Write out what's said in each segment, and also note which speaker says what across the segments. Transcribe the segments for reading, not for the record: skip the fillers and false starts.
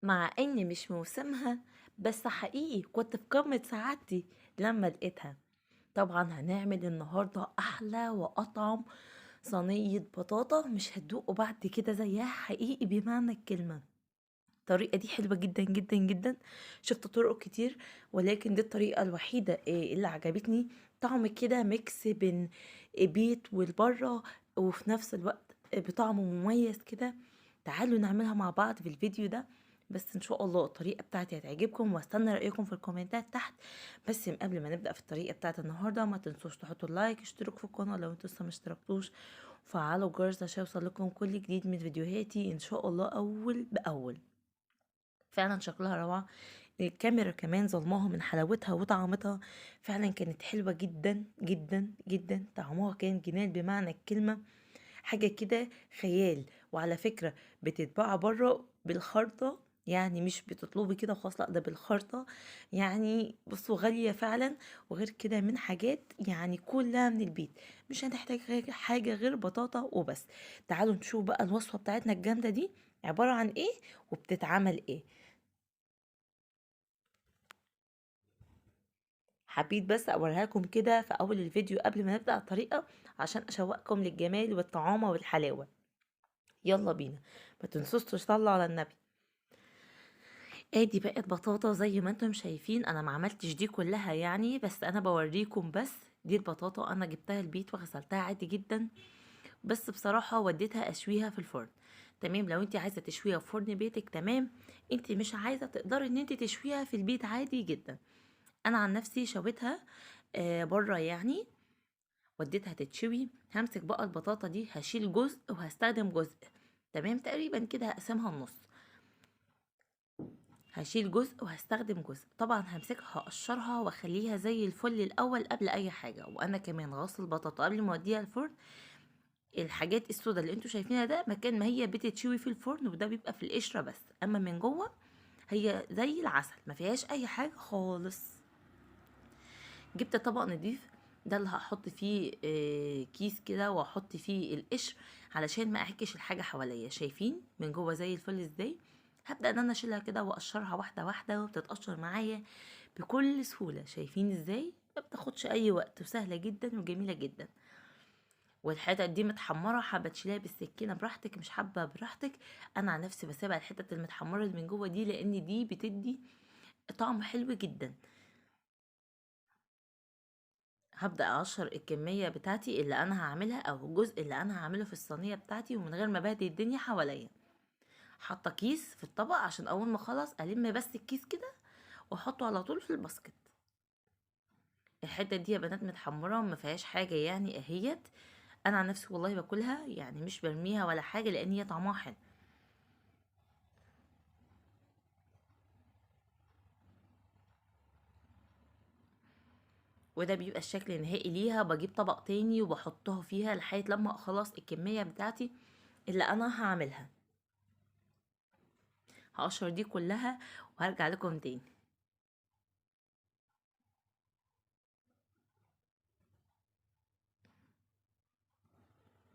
Speaker 1: مع إن مش موسمها، بس حقيقي كنت في قمة سعادتي لما لقيتها. طبعا هنعمل النهاردة أحلى وأطعم صينية بطاطا مش هتدوقوا بعد كده زيها حقيقي بمعنى الكلمة. الطريقة دي حلوة جدا جدا جدا. شفت طرق كتير، ولكن دي الطريقة الوحيدة اللي عجبتني. طعم كده ميكس بين بيت والبرة، وفي نفس الوقت بطعم مميز كده. تعالوا نعملها مع بعض في الفيديو ده. بس ان شاء الله الطريقة بتاعتي هتعجبكم، واستنى رأيكم في الكومنتات تحت. بس من قبل ما نبدأ في الطريقة بتاعت النهاردة، ما تنسوش تحطوا اللايك، اشتركوا في القناة لو انتوا لسه مشتركتوش، وفعلوا الجرس عشان يوصلكم كل جديد من فيديوهاتي ان شاء الله اول باول. فعلا شكلها روعة. الكاميرا كمان ظلماها من حلاوتها وطعمتها. فعلا كانت حلوة جدا جدا جدا، طعمها كان جنان بمعنى الكلمة. حاجة كده خيال. وعلى فكرة بتتباع بره بالخرطة، يعني مش بتطلبي كده خلاص، لا ده بالخرطة. يعني بصوا غالية فعلا. وغير كده من حاجات يعني كلها من البيت. مش هنحتاج حاجة غير بطاطا وبس. تعالوا نشوف بقى الوصفة بتاعتنا الجامدة دي عبارة عن ايه وبتتعمل ايه. حبيت بس اوريها لكم كده في اول الفيديو قبل ما نبدأ الطريقة، عشان اشوقكم للجمال والطعامة والحلاوة. يلا بينا. ما تنسوش تصلوا على النبي. ادي بقت بطاطا زي ما انتم شايفين، انا ما عملتش دي كلها يعني، بس انا بوريكم بس. دي البطاطا انا جبتها البيت وغسلتها عادي جدا. بس بصراحة وديتها اشويها في الفرن. تمام، لو انت عايزة تشويها في فرن بيتك تمام. انت مش عايزة تقدري ان انت تشويها في البيت عادي جدا. انا عن نفسي شويتها بره يعني. وديتها تتشوي. همسك بقى البطاطا دي هشيل جزء وهستخدم جزء. تمام، تقريبا كده هقسمها النص. هشيل جزء وهستخدم جزء. طبعا همسكها هقشرها واخليها زي الفل الاول قبل اي حاجه. وانا كمان غسل البطاطا قبل ما اوديها الفرن. الحاجات السوداء اللي انتوا شايفينها ده مكان ما هي بتتشوي في الفرن، وده بيبقى في القشره بس. اما من جوه هي زي العسل، ما فيهاش اي حاجه خالص. جبت طبق نضيف. ده اللي هحط فيه كيس كده، واحط فيه القشر علشان ما اعكش الحاجه حواليا. شايفين من جوه زي الفل ازاي. هبدا ان انا اشيلها كده واقشرها واحده واحده، وبتتقشر معايا بكل سهوله. شايفين ازاي ما بتاخدش اي وقت، وسهله جدا وجميله جدا. والحتت دي متحمره، حابه تشيلها بالسكينه براحتك، مش حابه براحتك. انا عن نفسي بسيبها الحتت المتحمره اللي من جوه دي، لان دي بتدي طعم حلو جدا. هبدأ أقشر الكمية بتاعتي اللي أنا هعملها، أو الجزء اللي أنا هعمله في الصينية بتاعتي، ومن غير ما بهدي الدنيا حواليا. حاطة كيس في الطبق عشان أول ما أخلص ألم بس الكيس كده وأحطه على طول في الباسكت. الحتة دي يا بنات متحمرة وما فيهاش حاجة يعني أهيت. أنا عن نفسي والله باكلها يعني، مش برميها ولا حاجة، لأن هي طعمها حلو. وده بيبقى الشكل النهائي ليها. بجيب طبق تاني وبحطها فيها لحد لما أخلص الكمية بتاعتي اللي أنا هعملها. هقشر دي كلها وهرجع لكم تاني.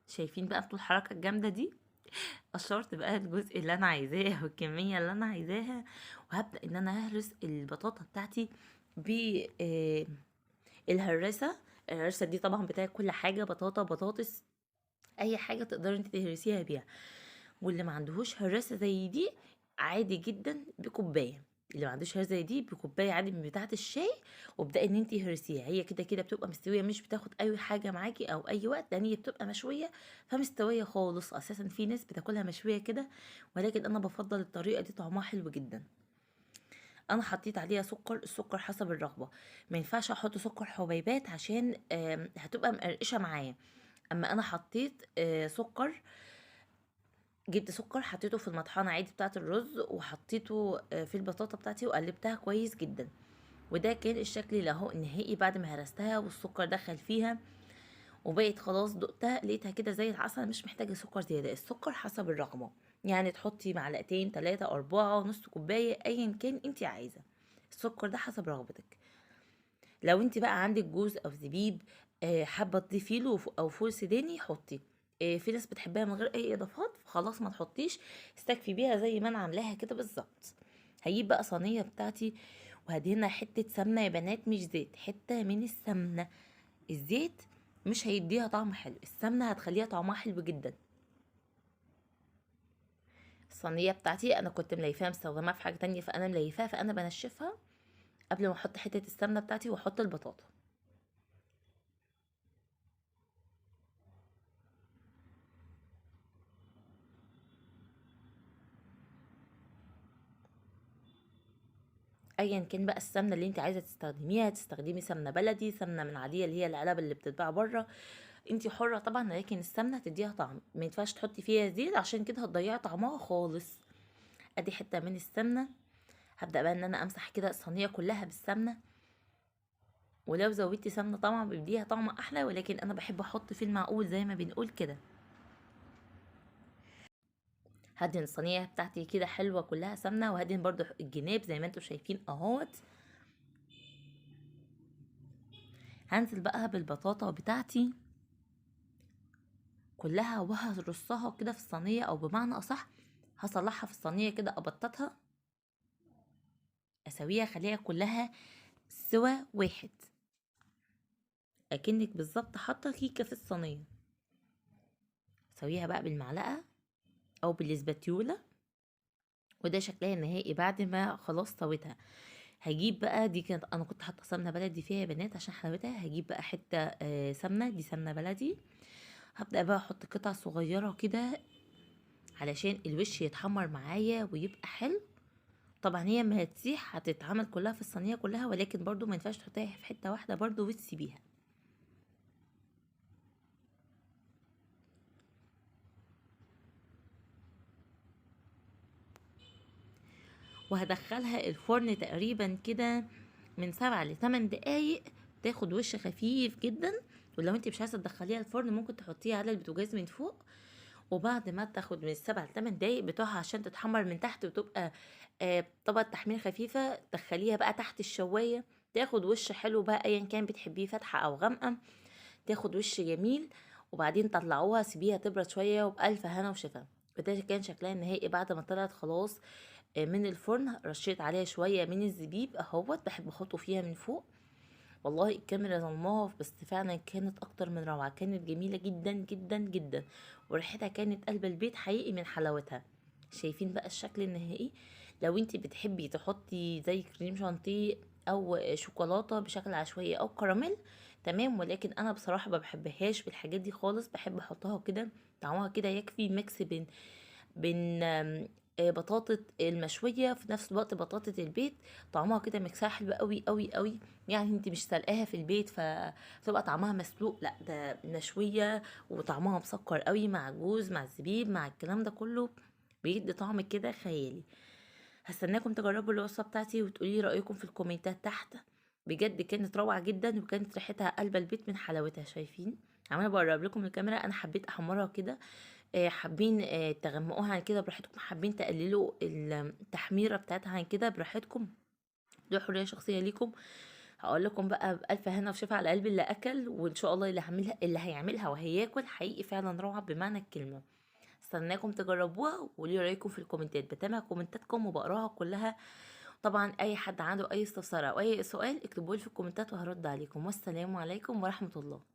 Speaker 1: شايفين بقى انتوا الحركة الجامدة دي. قشرت بقى الجزء اللي انا عايزاه والكمية اللي انا عايزاها. وهبدأ ان انا اهرس البطاطا بتاعتي ب آه، الهراسة. الهراسة دي طبعا بتاعت كل حاجة، بطاطا بطاطس، اي حاجة تقدري انت تهرسيها بيها. واللي ما عندهوش هراسة زي دي عادي جدا بكوباية. اللي ما عندوش هراسة زي دي بكوباية عادي من بتاعة الشاي. وابدأي ان انتي هرسيها، هي كده كده بتبقى مستوية، مش بتاخد اي حاجة معاكي او اي وقت، لان هي بتبقى مشوية. فمستوية خالص اساسا. في ناس بتاكلها مشوية كده، ولكن انا بفضل الطريقة دي، طعمها حلو جدا. انا حطيت عليها سكر، السكر حسب الرغبة. ما ينفعش احط سكر حبيبات عشان هتبقى مقرقشة معايا. اما انا حطيت سكر. جبت سكر حطيته في المطحنة عادي بتاعة الرز، وحطيته في البطاطا بتاعتي وقلبتها كويس جدا. وده كان الشكل اللي اهو النهائي بعد ما هرستها والسكر دخل فيها. وبقت خلاص دقتها لقيتها كده زي العسل، مش محتاجة سكر زيادة. السكر حسب الرغبة. يعني تحطي معلقتين 3 4 ونص كوباية ايا كان انتي عايزة. السكر ده حسب رغبتك. لو انت بقى عندك جوز او زبيب حابة تضيفي له او فول سوداني حطي. في ناس بتحبها من غير اي اضافات، فخلاص ما تحطيش، استكفي بيها زي ما انا عاملاها كده بالظبط. هجيب بقى صينيه بتاعتي وهدهنها حته سمنه يا بنات، مش زيت، حته من السمنه. الزيت مش هيديها طعم حلو، السمنه هتخليها طعمها حلو جدا. الصينيه بتاعتي انا كنت مليفاها مستخدماها في حاجه تانية، فانا مليفاها، فانا بنشفها قبل ما احط حته السمنه بتاعتي واحط البطاطا. ايا كان بقى السمنه اللي انت عايزه تستخدميها، تستخدمي سمنه بلدي، سمنه من عاديه اللي هي العلب اللي بتتباع بره، انت حره طبعا، لكن السمنه تديها طعم، ما ينفعش تحطي فيها زيت عشان كده هتضيعي طعمها خالص. ادي حته من السمنه. هبدا بقى ان انا امسح كده الصينيه كلها بالسمنه، ولو زودتي سمنه طبعا بيديها طعم احلى، ولكن انا بحب احط في المعقول زي ما بنقول كده. هدهن الصينيه بتاعتي كده حلوه كلها سمنه، وهدهن برضو الجناب زي ما انتم شايفين اهوت. هنزل بقى بالبطاطا بتاعتي كلها وهرصها كده في الصينيه، او بمعنى اصح هصلحها في الصينيه كده، ابططها، اسويها، اخليها كلها سوا واحد، اكنك بالظبط حاطه كيكه في الصينيه. اسويها بقى بالمعلقه او بالاسباتيولا، وده شكلها النهائي بعد ما خلاص سويتها. هجيب بقى، دي كانت انا كنت حاطه سمنه بلدي فيها يا بنات عشان حلاوتها، هجيب بقى حته سمنه، دي سمنه بلدي. هبدا بقى احط قطع صغيره كده علشان الوش يتحمر معايا ويبقى حلو. طبعا هي ما هتسيح هتتعمل كلها في الصينيه كلها، ولكن برضو ما ينفعش تحطيها في حته واحده برضو وتسيبيها. وهدخلها الفرن تقريبا كده من 7 ل8 دقايق، تاخد وش خفيف جدا. ولو انت مش عايزه تدخليها الفرن ممكن تحطيها على البوتاجاز من فوق، وبعد ما تاخد من 7 ل8 دقايق بتوعها عشان تتحمر من تحت وتبقى طبقة تحمير خفيفة، تدخليها بقى تحت الشواية، تاخد وش حلو بقى ايا كان بتحبيه فاتحة او غامقة، تاخد وش جميل. وبعدين طلعوها سيبيها تبرد شوية وبألف هنا وشفا. وده كان شكلها النهائي بعد ما طلعت خلاص من الفرن. رشيت عليها شوية من الزبيب اهوت، بحب احطه فيها من فوق. والله الكاميرا ظلماها، بس فعلا كانت اكتر من روعة، كانت جميلة جدا جدا جدا، وريحتها كانت قلب البيت حقيقي من حلاوتها. شايفين بقى الشكل النهائي؟ لو انتي بتحبي تحطي زي كريم شانتيه او شوكولاتة بشكل عشوائي او كراميل، تمام، ولكن انا بصراحة ما بحبهاش بالحاجات دي خالص، بحب احطها كده، طعمها كده يكفي ميكس بين بطاطة المشوية في نفس الوقت بطاطة البيت، طعمها كده ميكسها حلو قوي قوي قوي. يعني انت مش سلقاها في البيت فتبقى طعمها مسلوق، لا ده مشوية وطعمها مسكر قوي مع الجوز مع الزبيب مع الكلام ده كله، بيدي طعم كده خيالي. هستناكم تجربوا الوصفة بتاعتي وتقولي رأيكم في الكومنتات تحت. بجد كانت روعة جدا، وكانت ريحتها قلب البيت من حلاوتها. شايفين؟ عمالة بقرب لكم الكاميرا، انا حبيت احمرها كده، حابين تغمقوها عن كده براحتكم، حابين تقللوا التحميرة بتاعتها عن كده براحتكم، دي حرية شخصية ليكم. هقول لكم بقى بألف هنا وشفا على قلب اللي أكل، وإن شاء الله اللي هيعملها وهياكل حقيقي فعلا روعة بمعنى الكلمة. استناكم تجربوها وقولي رأيكم في الكومنتات، بتابع كومنتاتكم وبقراها كلها. طبعا أي حد عنده أي استفسار أو أي سؤال اكتبولي في الكومنتات وهرد عليكم. والسلام عليكم ورحمة الله.